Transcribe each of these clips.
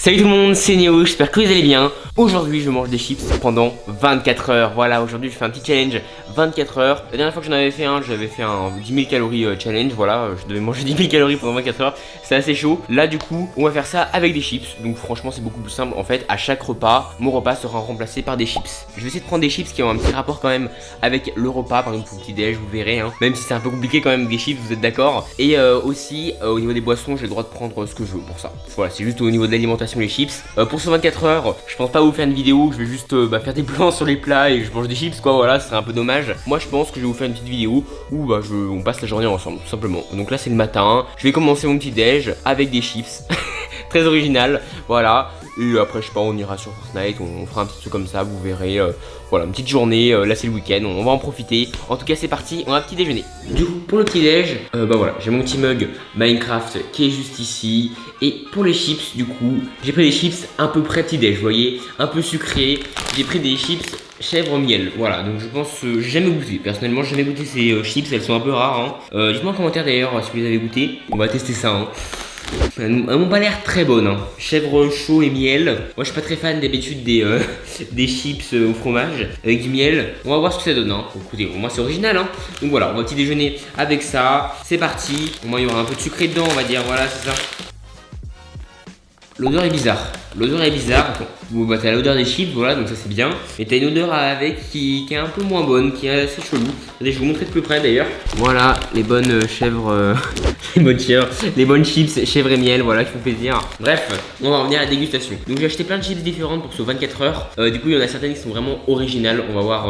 Salut tout le monde, c'est Néo, j'espère que vous allez bien. Aujourd'hui je mange des chips pendant 24 heures. Voilà, aujourd'hui je fais un petit challenge 24 heures. La dernière fois que j'en avais fait un, j'avais fait un 10 000 calories challenge. Voilà, je devais manger 10 000 calories pendant 24 heures. C'est assez chaud. Là du coup, on va faire ça avec des chips. Donc franchement c'est beaucoup plus simple. En fait, à chaque repas, mon repas sera remplacé par des chips. Je vais essayer de prendre des chips qui ont un petit rapport quand même avec le repas. Par exemple pour le petit déj, vous verrez hein. Même si c'est un peu compliqué quand même des chips, vous êtes d'accord. Et aussi au niveau des boissons, j'ai le droit de prendre ce que je veux pour ça. Voilà, c'est juste au niveau de l'alimentation les chips. Pour ce 24 heures, je pense pas vous faire une vidéo, je vais juste faire des plans sur les plats et je mange des chips quoi, voilà, ce serait un peu dommage. Moi je pense que je vais vous faire une petite vidéo où on passe la journée ensemble, tout simplement. Donc là c'est le matin, je vais commencer mon petit déj avec des chips. Très original, voilà. Et après je sais pas, on ira sur Fortnite, on fera un petit truc comme ça, vous verrez. Voilà, une petite journée, là c'est le week-end, on va en profiter. En tout cas c'est parti, on a un petit déjeuner. Du coup pour le petit déj, voilà, j'ai mon petit mug Minecraft qui est juste ici. Et pour les chips du coup, j'ai pris des chips un peu près petit déj, vous voyez, un peu sucré. J'ai pris des chips chèvre miel, voilà, donc je pense j'ai jamais goûté, personnellement j'ai jamais goûté ces chips, elles sont un peu rares hein. Dites-moi en commentaire d'ailleurs si vous les avez goûté, on va tester ça hein. Elles m'ont pas l'air très bonnes hein. Chèvre chaud et miel. Moi je suis pas très fan d'habitude des chips au fromage avec du miel. On va voir ce que ça donne hein. Écoutez, moi c'est original hein. Donc voilà, on va petit déjeuner avec ça. C'est parti. Au moins il y aura un peu de sucré dedans on va dire, voilà c'est ça. L'odeur est bizarre. L'odeur est bizarre. Bon, bah t'as l'odeur des chips, voilà, donc ça c'est bien. Et t'as une odeur avec qui est un peu moins bonne, qui est assez chelou. Attendez, je vais vous montrer de plus près d'ailleurs. Voilà, les bonnes chèvres, les bonnes chips chèvre et miel, voilà, qui font plaisir. Bref, on va revenir à la dégustation. Donc j'ai acheté plein de chips différentes pour ce 24 heures. Du coup, il y en a certaines qui sont vraiment originales. On va voir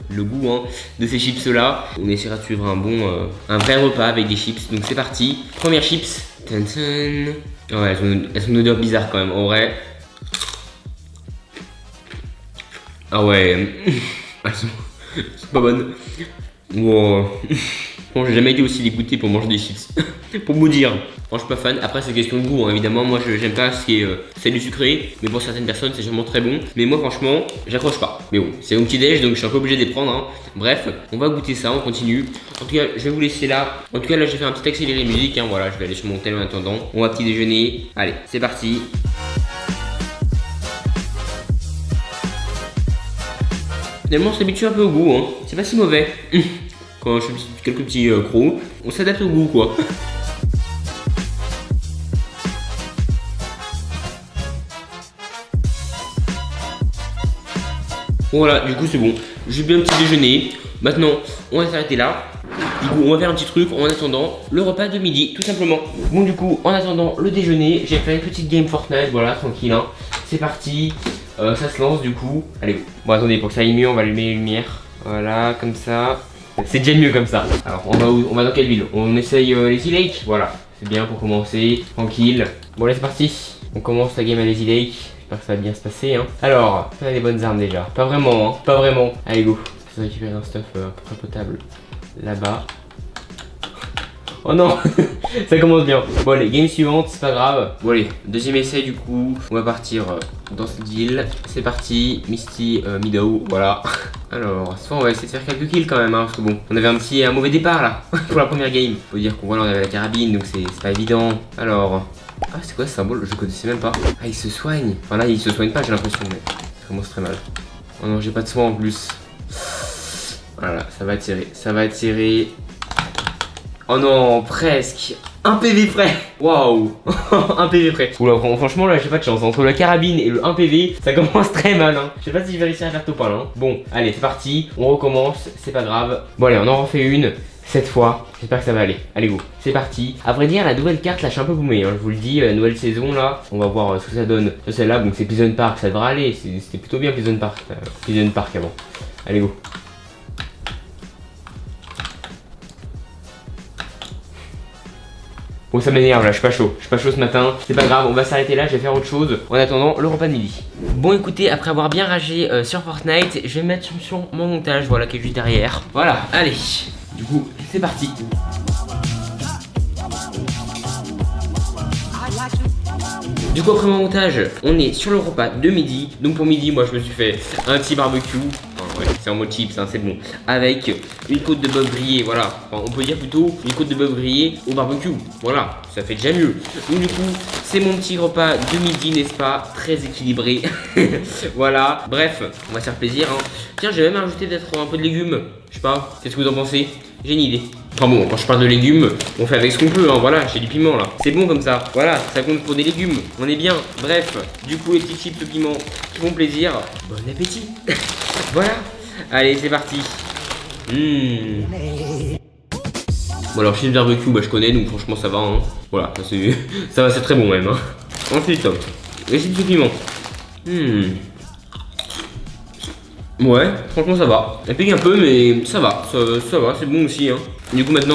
le goût hein, de ces chips là. On essaiera de suivre un vrai repas avec des chips. Donc c'est parti. Première chips. Tantan. Ouais, elles ont une odeur bizarre quand même, en vrai. Ah ouais, elles sont pas bonnes. Wow. Bon, j'ai jamais été aussi dégoûté pour manger des chips. Pour vous dire, moi je suis pas fan. Après c'est question de goût hein. Évidemment moi j'aime pas ce qui est du sucré. Mais pour certaines personnes c'est sûrement très bon. Mais moi franchement j'accroche pas. Mais bon, c'est mon petit déj donc je suis un peu obligé de les prendre hein. Bref, on va goûter ça, on continue. En tout cas je vais vous laisser là. En tout cas là j'ai fait un petit accéléré musique hein. Voilà, je vais aller sur mon tel en attendant. On va petit déjeuner. Allez, c'est parti. Finalement on s'habitue un peu au goût hein. C'est pas si mauvais. Quand je fais quelques petits crocs, on s'adapte au goût quoi. Voilà, du coup c'est bon. J'ai bien un petit déjeuner. Maintenant, on va s'arrêter là. Du coup, on va faire un petit truc en attendant le repas de midi, tout simplement. Bon, du coup, en attendant le déjeuner, j'ai fait une petite game Fortnite, voilà, tranquille. Hein. C'est parti. Ça se lance du coup. Allez, bon, attendez, pour que ça aille mieux, on va allumer les lumières. Voilà, comme ça. C'est déjà mieux comme ça. Alors, on va où? On va dans quelle ville? On essaye Lazy Lake. Voilà, c'est bien pour commencer. Tranquille. Bon, là, c'est parti. On commence la game à Lazy Lake. J'espère que ça va bien se passer. Hein. Alors, on a des bonnes armes déjà. Pas vraiment, hein. Pas vraiment. Allez, go. Je vais récupérer un stuff à peu près potable. Là-bas. Oh non. Ça commence bien. Bon allez, game suivante, c'est pas grave. Bon allez, deuxième essai du coup. On va partir dans cette ville. C'est parti, Misty Meadow, voilà. Alors, soit on va essayer de faire quelques kills quand même hein, parce que bon, on avait un mauvais départ là pour la première game. Faut dire qu'on voilà, on avait la carabine donc c'est pas évident. Alors, ah c'est quoi ce symbole? Je connaissais même pas. Ah il se soigne. Enfin là il se soigne pas j'ai l'impression mais ça commence très mal. Oh non j'ai pas de soin en plus. Voilà, ça va être serré, ça va être serré. Oh non, presque. Un PV près. Waouh. Un PV près. Oula, franchement là j'ai pas de chance. Entre la carabine et le 1 PV, ça commence très mal hein. Je sais pas si je vais réussir à faire top 1 hein. Bon, allez c'est parti. On recommence, c'est pas grave. Bon allez, on en refait une. Cette fois, j'espère que ça va aller. Allez go, c'est parti. À vrai dire, la nouvelle carte là, je suis un peu boomé, hein. Je vous le dis, la nouvelle saison là, on va voir ce que ça donne. Celle-là, donc c'est Prison Park, ça devrait aller. C'était plutôt bien Prison Park avant. Allez go. Bon ça m'énerve là, je suis pas chaud ce matin, c'est pas grave, on va s'arrêter là, je vais faire autre chose en attendant le repas de midi. Bon écoutez, après avoir bien ragé sur Fortnite, je vais mettre sur mon montage, voilà, qui est juste derrière. Voilà, allez, du coup, c'est parti. Du coup après mon montage, on est sur le repas de midi. Donc pour midi, moi je me suis fait un petit barbecue. Enfin, Ouais, c'est en mode chips, hein, c'est bon. Avec une côte de bœuf grillé, voilà. Enfin, on peut dire plutôt une côte de bœuf grillé au barbecue. Voilà, ça fait déjà mieux. Donc du coup, c'est mon petit repas de midi, n'est-ce pas? Très équilibré. Voilà, bref, on va se faire plaisir, hein. Tiens, j'ai même rajouté peut-être un peu de légumes. Je sais pas, qu'est-ce que vous en pensez? J'ai une idée. Enfin bon, quand je parle de légumes, on fait avec ce qu'on peut, hein, voilà, j'ai du piment là. C'est bon comme ça, voilà, ça compte pour des légumes, on est bien. Bref, du coup les petits chips de piment qui font plaisir. Bon appétit. Voilà, allez c'est parti. Bon alors chips barbecue, bah je connais, donc franchement ça va, hein. Voilà, ça va, c'est très bon même, hein. Ensuite, les chips de piment. Ouais, franchement ça va. Elle pique un peu mais ça va, ça va, c'est bon aussi, hein. Du coup maintenant,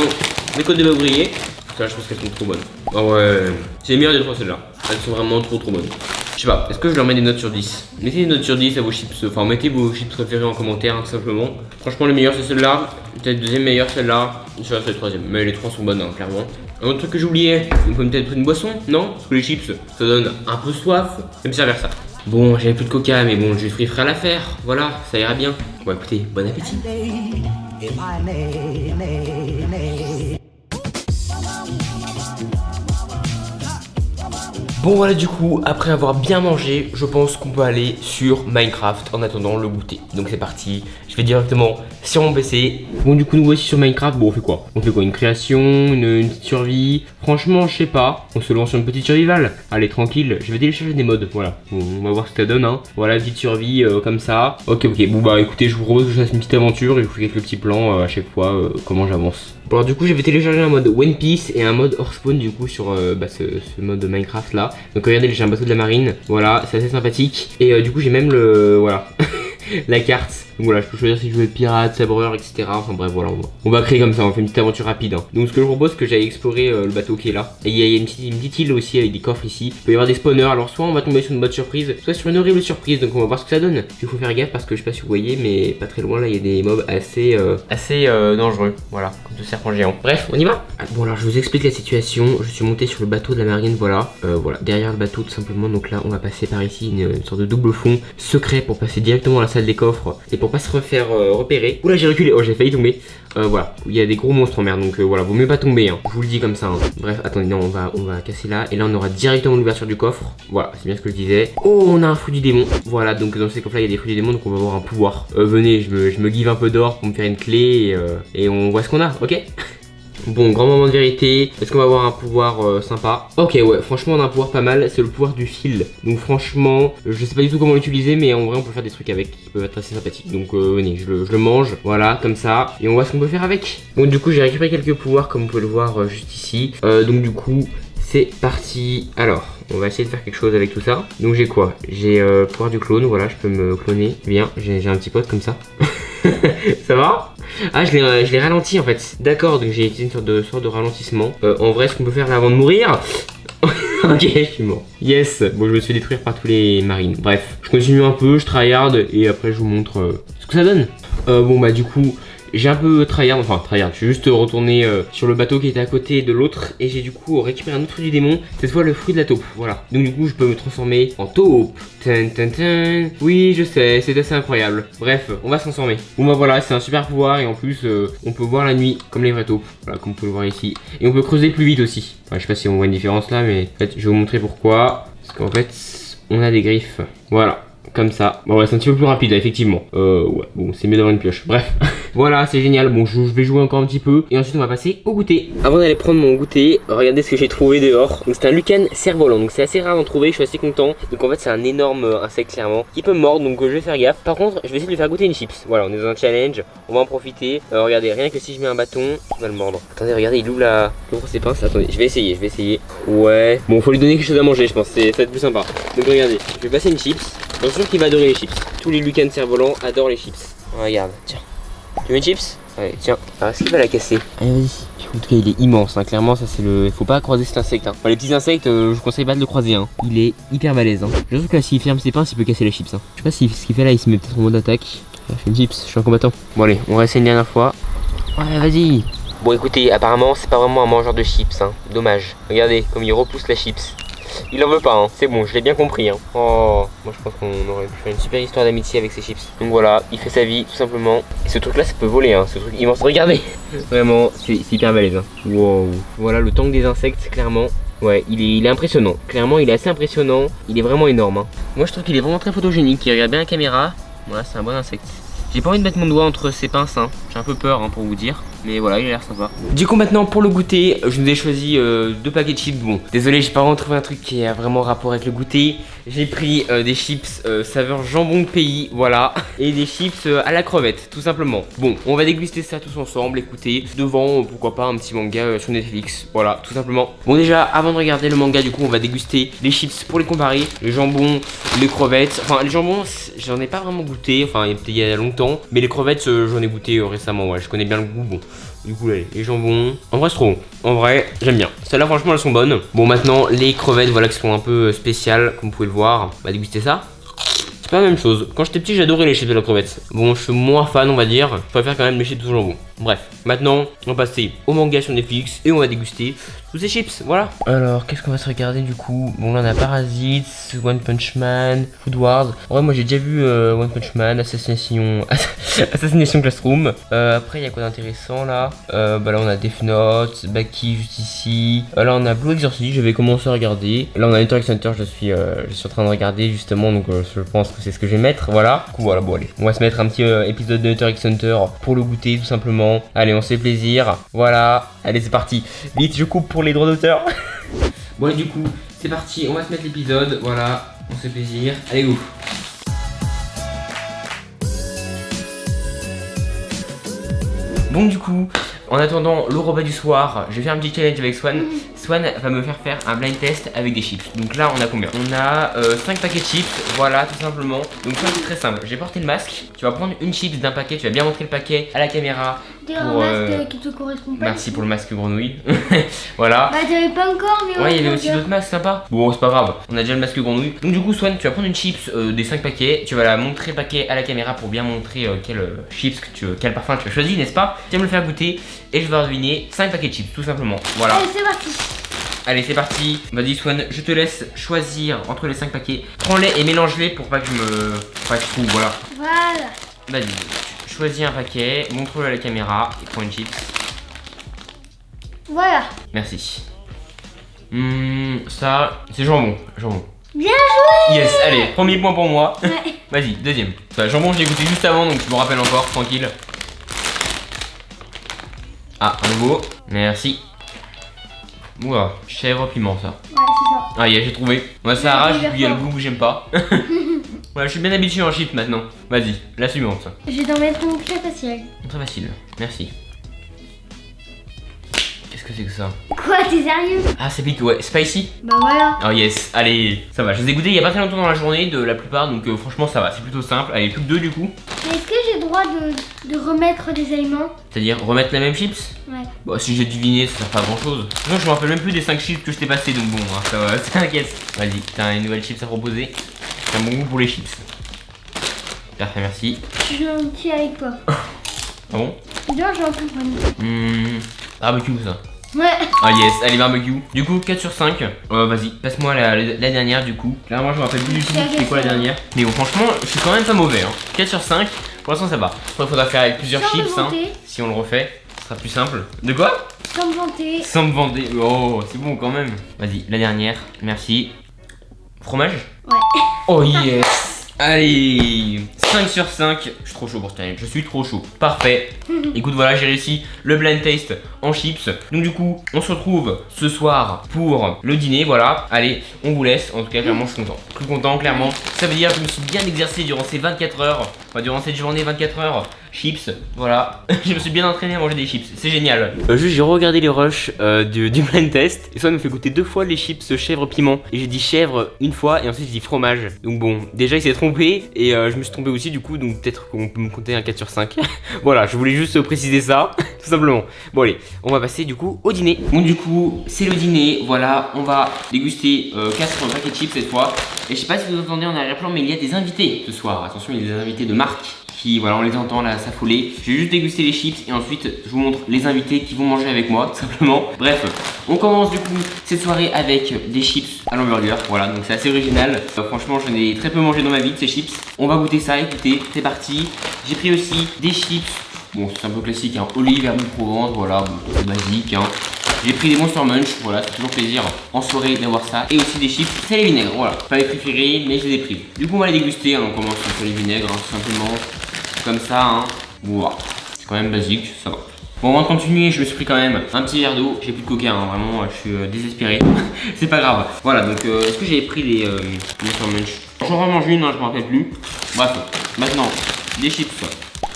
les côtes de bœuf grillées. Ça je pense qu'elles sont trop bonnes. Ah ouais, c'est les meilleures des trois celles-là. Elles sont vraiment trop bonnes. Je sais pas, est-ce que je leur mets des notes sur 10? Mettez des notes sur 10 à vos chips, enfin mettez vos chips préférés en commentaire, hein, tout simplement. Franchement les meilleures c'est celle-là, peut-être deuxième meilleure celle-là, celle-là c'est la troisième, mais les trois sont bonnes, hein, clairement. Un autre truc que j'oubliais, on peut peut-être une boisson, non? Parce que les chips, ça donne un peu soif, je vais me servir ça. Bon, j'avais plus de coca, mais bon, jus de fruits frais à l'affaire, voilà, ça ira bien. Bon écoutez, bon appétit. Bon voilà, du coup, après avoir bien mangé, je pense qu'on peut aller sur Minecraft en attendant le goûter. Donc c'est parti, je vais directement sur mon PC. Bon du coup nous voici sur Minecraft. Bon on fait quoi? Une création, une petite survie. Franchement je sais pas, on se lance sur une petite survival. Allez tranquille, je vais télécharger des mods, voilà. Bon, on va voir ce que ça donne, hein. Voilà, petite survie comme ça. Ok, bon bah écoutez, je vous propose que je fasse une petite aventure et je vous fais quelques petits plans à chaque fois comment j'avance. Bon alors du coup j'avais téléchargé un mode One Piece et un mode hors spawn du coup sur ce mode Minecraft là. Donc regardez, j'ai un bateau de la marine, voilà, c'est assez sympathique. Et du coup j'ai même voilà la carte. Donc voilà, je peux choisir si je veux être pirate, sabreur, etc. Enfin bref, voilà, on va créer comme ça, on fait une petite aventure rapide, hein. Donc ce que je propose, c'est que j'aille explorer le bateau qui est là. Et il y a une petite île aussi avec des coffres ici. Il peut y avoir des spawners, alors soit on va tomber sur une bonne surprise, soit sur une horrible surprise. Donc on va voir ce que ça donne. Il faut faire gaffe parce que je sais pas si vous voyez, mais pas très loin là, il y a des mobs assez dangereux. Voilà, comme ce serpent géant. Bref, on y va. Bon alors je vous explique la situation. Je suis monté sur le bateau de la marine, voilà. Voilà, derrière le bateau tout simplement. Donc là on va passer par ici une sorte de double fond secret pour passer directement à la salle des coffres et pour pas se refaire repérer. Oula j'ai reculé, oh j'ai failli tomber. Voilà, il y a des gros monstres en mer, donc voilà, vaut mieux pas tomber, hein. Je vous le dis comme ça, hein. Bref, attendez, non, on va casser là, et là on aura directement l'ouverture du coffre. Voilà, c'est bien ce que je disais. Oh, on a un fruit du démon. Voilà, donc dans ces coffres là il y a des fruits du démon, donc on va avoir un pouvoir. Venez, je me give un peu d'or pour me faire une clé et on voit ce qu'on a, ok? Bon, grand moment de vérité. Est-ce qu'on va avoir un pouvoir sympa? Ok, ouais, franchement, on a un pouvoir pas mal. C'est le pouvoir du fil. Donc, franchement, je sais pas du tout comment l'utiliser, mais en vrai, on peut faire des trucs avec qui peuvent être assez sympathiques. Donc, venez, je le mange. Voilà, comme ça. Et on voit ce qu'on peut faire avec. Bon, du coup, j'ai récupéré quelques pouvoirs, comme vous pouvez le voir juste ici. Donc, du coup, c'est parti. Alors, on va essayer de faire quelque chose avec tout ça. Donc, j'ai quoi? J'ai pouvoir du clone. Voilà, je peux me cloner. Bien, j'ai un petit pote comme ça. Ça va? Ah, je l'ai ralenti en fait. D'accord, donc j'ai utilisé une sorte de ralentissement. En vrai, ce qu'on peut faire là avant de mourir. Ok, je suis mort. Yes. Bon, je me suis fait détruire par tous les marines. Bref, je continue un peu, je tryhard et après je vous montre ce que ça donne. Bon bah du coup, j'ai un peu tryhard, je suis juste retourné sur le bateau qui était à côté de l'autre et j'ai du coup récupéré un autre fruit du démon, cette fois le fruit de la taupe, voilà. Donc du coup je peux me transformer en taupe. Oui je sais, c'est assez incroyable. Bref, on va se transformer. Bon bah voilà, c'est un super pouvoir et en plus on peut voir la nuit comme les vraies taupes, voilà comme vous pouvez le voir ici. Et on peut creuser plus vite aussi. Enfin, je sais pas si on voit une différence là, mais en fait je vais vous montrer pourquoi. Parce qu'en fait on a des griffes, voilà. Comme ça. Bon ouais, c'est un petit peu plus rapide là, effectivement. Ouais, bon, c'est mieux d'avoir une pioche. Bref. Voilà, c'est génial. Bon, je vais jouer encore un petit peu. Et ensuite, on va passer au goûter. Avant d'aller prendre mon goûter, regardez ce que j'ai trouvé dehors. Donc, c'est un Lucan cerf-volant. Donc, c'est assez rare d'en trouver. Je suis assez content. Donc, en fait, c'est un énorme insecte, clairement, qui peut me mordre. Donc, je vais faire gaffe. Par contre, je vais essayer de lui faire goûter une chips. Voilà, on est dans un challenge. On va en profiter. Regardez, rien que si je mets un bâton, il va le mordre. Attendez, regardez, il ouvre ses pinces. Attendez, je vais essayer. Ouais. Bon, faut lui donner quelque chose à manger, je pense. Ça va être plus sympa. Donc, regardez, je vais passer une chips. Bien sûr qu'il va adorer les chips. Tous les Lucans cerfs-volants adorent les chips. Regarde, tiens. Tu veux une chips? Allez, tiens. Alors, est-ce qu'il va la casser? Allez, vas-y. En tout cas, il est immense, hein. Clairement, ça c'est le. Faut pas croiser cet insecte, hein. Enfin, les petits insectes, je vous conseille pas de le croiser, hein. Il est hyper balèze, hein. Je trouve que là, s'il ferme ses pinces, il peut casser les chips, hein. Je sais pas si ce qu'il fait là, il se met peut-être en mode attaque. Je fais une chips, je suis un combattant. Bon, allez, on va essayer une dernière fois. Ouais, vas-y. Bon, écoutez, apparemment, c'est pas vraiment un mangeur de chips, hein. Dommage. Regardez, comme il repousse la chips. Il en veut pas, hein. C'est bon, je l'ai bien compris. Hein. Oh, moi je pense qu'on aurait pu faire une super histoire d'amitié avec ces chips. Donc voilà, il fait sa vie tout simplement. Et ce truc là, ça peut voler, hein. Ce truc immense. Regardez. Vraiment, c'est hyper balèze. Hein. Wow. Voilà le tank des insectes, clairement. Ouais, il est impressionnant. Clairement, il est assez impressionnant. Il est vraiment énorme. Hein. Moi, je trouve qu'il est vraiment très photogénique. Il regarde bien la caméra. Voilà, c'est un bon insecte. J'ai pas envie de mettre mon doigt entre ses pinces. Hein. J'ai un peu peur pour vous dire. Mais voilà, il a l'air sympa. Du coup, maintenant, pour le goûter, je nous ai choisi 2 paquets de chips. Bon, désolé, j'ai pas vraiment trouvé un truc qui a vraiment rapport avec le goûter. J'ai pris des chips saveur jambon de pays, voilà. Et des chips à la crevette, tout simplement. Bon, on va déguster ça tous ensemble. Écoutez, devant, pourquoi pas, un petit manga sur Netflix. Voilà, tout simplement. Bon, déjà, avant de regarder le manga, du coup, on va déguster les chips pour les comparer. Le jambon, les crevettes. Enfin, les jambons, j'en ai pas vraiment goûté. Enfin, il y a longtemps. Mais les crevettes, j'en ai goûté récemment. Ouais, je connais bien le goût. Bon. Du coup, les jambons, en vrai c'est trop bon. En vrai, j'aime bien. Celles-là, franchement, elles sont bonnes. Bon, maintenant, les crevettes, voilà, qui sont un peu spéciales, comme vous pouvez le voir. On va déguster ça. C'est pas la même chose. Quand j'étais petit, j'adorais les chips de la crevette. Bon, je suis moins fan, on va dire. Je préfère quand même les chips au jambon. Bref, maintenant, on va passer au manga sur Netflix et on va déguster tous ces chips, voilà. Alors, qu'est-ce qu'on va se regarder du coup? Bon, là on a Parasite, One Punch Man, Food Wars. En vrai, moi j'ai déjà vu One Punch Man, Assassination Classroom. Après, il y a quoi d'intéressant là? Bah là on a Death Note, Baki juste ici. Là on a Blue Exorcist, je vais commencer à regarder. Là on a Hunter x Hunter, je suis en train de regarder justement, donc je pense que c'est ce que je vais mettre, voilà. Du coup, voilà, bon allez, on va se mettre un petit épisode de Hunter x Hunter pour le goûter tout simplement. Allez, on se fait plaisir, voilà. Allez, c'est parti. Vite, je coupe pour les droits d'auteur. Bon, et du coup, c'est parti, on va se mettre l'épisode, voilà. On se fait plaisir. Allez, go. Bon, du coup, en attendant le repas du soir, je vais faire un petit challenge avec Swan. Swan va me faire un blind test avec des chips. Donc là, on a combien? On a 5 paquets de chips, voilà, tout simplement. Donc ça, c'est très simple. J'ai porté le masque. Tu vas prendre une chips d'un paquet, tu vas bien montrer le paquet à la caméra. Pour, un masque qui te correspond pas. Merci pour le masque grenouille. Voilà. Bah, t'avais pas encore, mais ouais, il y avait aussi d'autres masques sympas. Bon, c'est pas grave, on a déjà le masque grenouille. Donc, du coup, Swan, tu vas prendre une chips des 5 paquets. Tu vas la montrer le paquet à la caméra pour bien montrer quel parfum tu as choisi, n'est-ce pas? Tu vas me le faire goûter et je vais deviner 5 paquets de chips, tout simplement. Voilà. Allez, c'est parti. Allez, c'est parti. Vas-y, Swan, je te laisse choisir entre les 5 paquets. Prends-les et mélange-les pour pas que je trouve, voilà. Voilà. Vas-y, choisis un paquet, montre-le à la caméra et prends une chips. Voilà. Merci. Ça, c'est jambon. Jambon. Bien joué. Yes, allez, premier point pour moi. Ouais. Vas-y, deuxième. Ça, jambon, je l'ai goûté juste avant, donc je me rappelle encore, tranquille. Ah, un nouveau. Merci. Ouah, chèvre piment ça. Ouais, c'est ça. Ah, yeah, j'ai trouvé. Moi, ça arrache, puis il y a le goût que j'aime pas. Voilà, je suis bien habitué en chips maintenant. Vas-y, la suivante. Je vais t'en mettre une très facile. Très facile, merci. Qu'est-ce que c'est que ça? Quoi, t'es sérieux? Ah, c'est pique, ouais, spicy. Bah voilà. Oh yes, allez, ça va. Je les ai goûtés il y a pas très longtemps dans la journée, de la plupart, donc franchement ça va, c'est plutôt simple. Allez, plus que 2 du coup. Mais est-ce que j'ai le droit de remettre des aliments? C'est-à-dire remettre la même chips? Ouais. Bon, si j'ai deviné, ça sert pas à grand chose. Non, je me rappelle même plus des 5 chips que je t'ai passé, donc bon, hein, ça va, t'inquiète. Vas-y, t'as une nouvelle chips à proposer. J'ai un bon goût pour les chips. Parfait, merci. Je suis gentil avec toi. Ah bon? Bien, j'en comprends. Barbecue ça. Ouais. Ah yes, allez barbecue. Du coup 4 sur 5. Vas-y, passe-moi la dernière du coup. Là moi je me rappelle plus du tout c'était quoi la dernière. Mais bon franchement je suis quand même pas mauvais hein. 4 sur 5, pour l'instant ça va. Après il faudra faire avec plusieurs Sans chips me hein. vanter. Si on le refait, ce sera plus simple. De quoi? Sans me vanter. Sans me vanter. Oh c'est bon quand même. Vas-y, la dernière, merci. Fromage? Ouais. Oh yes. Allez, 5 sur 5, je suis trop chaud pour ce challenge, je suis trop chaud. Parfait. Écoute, voilà, j'ai réussi le blind taste en chips. Donc du coup, on se retrouve ce soir pour le dîner, voilà. Allez, on vous laisse. En tout cas, clairement, je suis content. Plus content, clairement. Ça veut dire que je me suis bien exercé durant ces 24 heures. Enfin, durant cette journée, 24 heures. Chips, voilà. Je me suis bien entraîné à manger des chips, c'est génial. Juste, j'ai regardé les rushs du blind test. Et ça me fait goûter 2 fois les chips chèvre piment. Et j'ai dit chèvre une fois et ensuite j'ai dit fromage. Donc bon, déjà il s'est trompé. Et je me suis trompé aussi du coup. Donc peut-être qu'on peut me compter un 4 sur 5. Voilà, je voulais juste préciser ça, tout simplement. Bon allez, on va passer du coup au dîner. Bon du coup, c'est le dîner. Voilà, on va déguster 4 paquets de chips cette fois. Et je sais pas si vous entendez en arrière-plan, mais il y a des invités ce soir. Attention, il y a des invités de marque. Qui, voilà, on les entend là s'affoler. Je vais juste déguster les chips et ensuite je vous montre les invités qui vont manger avec moi, tout simplement. Bref, on commence du coup cette soirée avec des chips à l'hamburger. Voilà, donc c'est assez original. Franchement, j'en ai très peu mangé dans ma vie de ces chips. On va goûter ça, écoutez, c'est parti. J'ai pris aussi des chips. Bon, c'est un peu classique, hein. Olive, herbes de Provence, voilà, bon, c'est basique, hein. J'ai pris des Monster Munch, voilà, c'est toujours plaisir en soirée d'avoir ça. Et aussi des chips, c'est les vinaigres, voilà. Pas les préférés, mais je les ai pris. Du coup, on va les déguster, hein. On commence sur les vinaigres, hein, tout simplement. Comme ça, hein. Voilà, c'est quand même basique, ça va. Bon, avant de continuer, je me suis pris quand même un petit verre d'eau. J'ai plus de coca, hein, vraiment, je suis désespéré. C'est pas grave. Voilà, donc est-ce que j'avais pris les Monster Munch? J'en remange une, hein, je me rappelle plus. Bref, maintenant, des chips.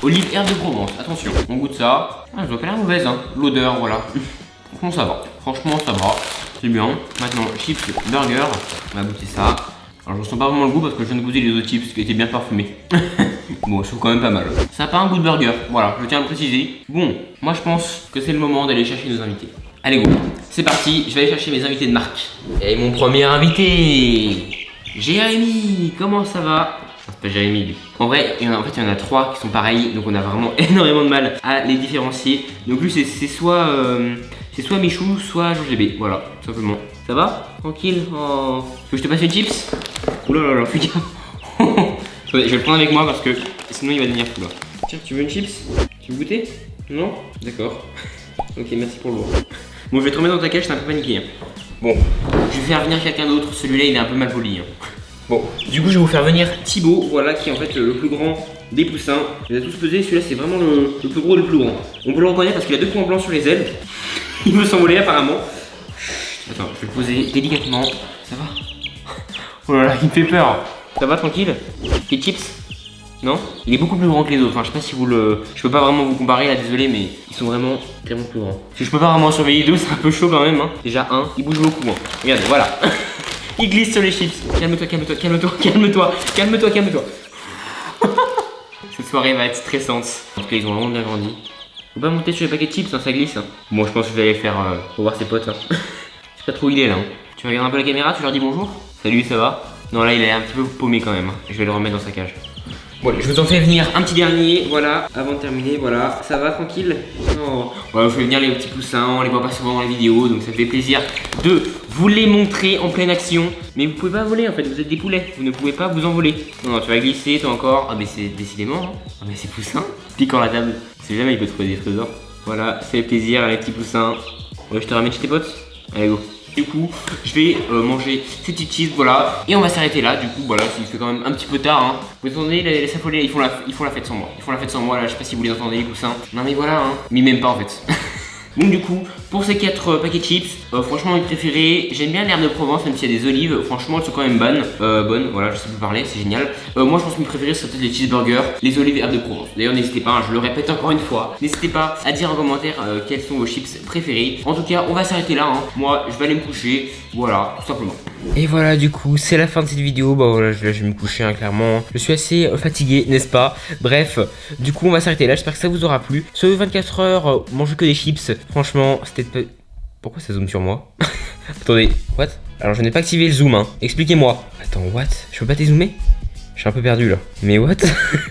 Olive, herbe de Provence, attention, on goûte ça. Ah, je dois pas l'air mauvaise, hein. L'odeur, voilà. Franchement, ça va. Franchement, ça va. C'est bien. Maintenant, chips, burger. On va goûter ça. Alors, je ressens pas vraiment le goût parce que je viens de goûter les autres chips qui étaient bien parfumés. Bon, je trouve quand même pas mal. Ça n'a pas un goût de burger. Voilà, je tiens à le préciser. Bon, moi, je pense que c'est le moment d'aller chercher nos invités. Allez, go. C'est parti. Je vais aller chercher mes invités de marque. Et mon premier invité, Jérémy. Comment ça va? C'est pas Jérémy lui. En vrai, il y en a 3 qui sont pareils, donc on a vraiment énormément de mal à les différencier. Donc lui c'est soit Michou, soit Georges GB, voilà, tout simplement. Ça va? Tranquille? Oh. Tu veux que je te passe une chips? Oula là là, fais gaffe. Je vais le prendre avec moi parce que sinon il va devenir fou là. Tiens, tu veux une chips? Tu veux goûter? Non? D'accord. Ok, merci pour le voir. Bon, je vais te remettre dans ta cage, t'es un peu paniqué. Hein. Bon, je vais faire venir quelqu'un d'autre, celui-là il est un peu mal poli. Hein. Bon, du coup je vais vous faire venir Thibaut, voilà, qui est en fait le plus grand des poussins. Je les ai tous pesés, celui-là c'est vraiment le plus gros et le plus grand. On peut le reconnaître parce qu'il a 2 points blancs sur les ailes. Il veut s'envoler apparemment. Attends, je vais le poser délicatement. Ça va? Oh là là, il me fait peur. Ça va tranquille? Les chips? Non? Il est beaucoup plus grand que les autres, enfin, je sais pas si vous le... Je peux pas vraiment vous comparer là, désolé, mais ils sont vraiment tellement plus grands. Parce que je peux pas vraiment en surveiller 2, c'est un peu chaud quand même, hein. Déjà un, il bouge beaucoup, hein. Regardez, voilà. Il glisse sur les chips. Calme-toi, calme-toi, calme-toi, calme-toi, calme-toi, calme-toi. Cette soirée va être stressante. En tout cas, ils ont vraiment bien grandi. Faut pas monter sur les paquets de chips, hein, ça glisse. Hein. Bon, je pense que je vais aller faire pour voir ses potes. Hein. Je sais pas trop où il est là. Hein. Tu regardes un peu la caméra, tu leur dis bonjour. Salut, ça va? Non, là, il est un petit peu paumé quand même. Hein. Je vais le remettre dans sa cage. Bon, allez, je vous en fais venir un petit dernier, voilà, avant de terminer, voilà. Ça va, tranquille? Oh. Voilà, je fais venir les petits poussins, on les voit pas souvent dans les vidéos, donc ça me fait plaisir de vous les montrer en pleine action. Mais vous pouvez pas voler en fait, vous êtes des poulets, vous ne pouvez pas vous envoler. Non, tu vas glisser, toi encore. Ah mais c'est décidément, hein. Ah mais c'est poussin, piquant la table. C'est jamais il peut trouver des trésors. Voilà, c'est le plaisir, les petits poussins. Ouais, je te ramène chez tes potes. Allez go. Du coup, je vais manger ces petites cheese, voilà. Et on va s'arrêter là, du coup, voilà, il fait quand même un petit peu tard, hein. Vous entendez les affolés, ils font la fête sans moi. Ils font la fête sans moi, là, je sais pas si vous les entendez, les poussins. Non mais voilà, hein. Mais même pas en fait. Donc du coup, pour ces 4 paquets de chips, franchement mes préférés, j'aime bien l'herbe de Provence, même s'il y a des olives, franchement elles sont quand même bonnes, voilà, je sais plus parler, c'est génial. Moi je pense que mes préférés seraient peut-être les cheeseburgers, les olives et herbes de Provence. D'ailleurs n'hésitez pas, hein, je le répète encore une fois, n'hésitez pas à dire en commentaire quels sont vos chips préférés. En tout cas, on va s'arrêter là, hein. Moi je vais aller me coucher, voilà, tout simplement. Et voilà, du coup, c'est la fin de cette vidéo. Bah voilà, je vais me coucher, hein, clairement. Je suis assez fatigué, n'est-ce pas? Bref, du coup, on va s'arrêter là. J'espère que ça vous aura plu. Sur 24 heures, manger que des chips. Franchement, c'était pas... Pourquoi ça zoome sur moi? Attendez, what? Alors, je n'ai pas activé le zoom, hein. Expliquez-moi. Attends, what? Je peux pas dézoomer? Je suis un peu perdu là. Mais what?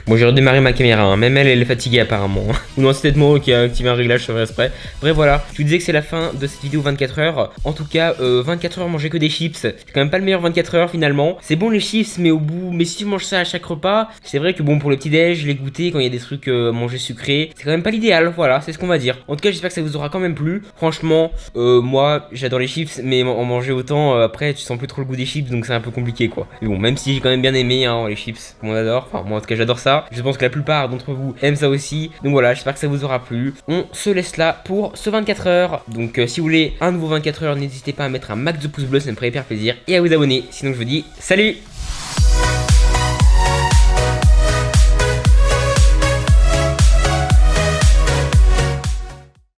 Bon, j'ai redémarré ma caméra, hein. Même elle est fatiguée apparemment. Ou non, c'est peut-être moi qui a activé un réglage sur exprès. Bref, voilà. Je vous disais que c'est la fin de cette vidéo 24 heures. En tout cas, 24 heures manger que des chips. C'est quand même pas le meilleur 24 heures finalement. C'est bon les chips, mais au bout. Mais si tu manges ça à chaque repas, c'est vrai que bon, pour le petit-déj, les goûter quand il y a des trucs manger sucré, c'est quand même pas l'idéal. Voilà, c'est ce qu'on va dire. En tout cas, j'espère que ça vous aura quand même plu. Franchement, moi, j'adore les chips, mais en manger autant, après, tu sens plus trop le goût des chips, donc c'est un peu compliqué quoi. Mais bon, même si j'ai quand même bien aimé, hein, les chips, comme on adore. Enfin, moi en tout cas, j'adore ça. Je pense que la plupart d'entre vous aiment ça aussi. Donc voilà, j'espère que ça vous aura plu. On se laisse là pour ce 24 heures. Donc si vous voulez un nouveau 24 heures, n'hésitez pas à mettre un max de pouces bleus, ça me ferait hyper plaisir. Et à vous abonner. Sinon, je vous dis salut!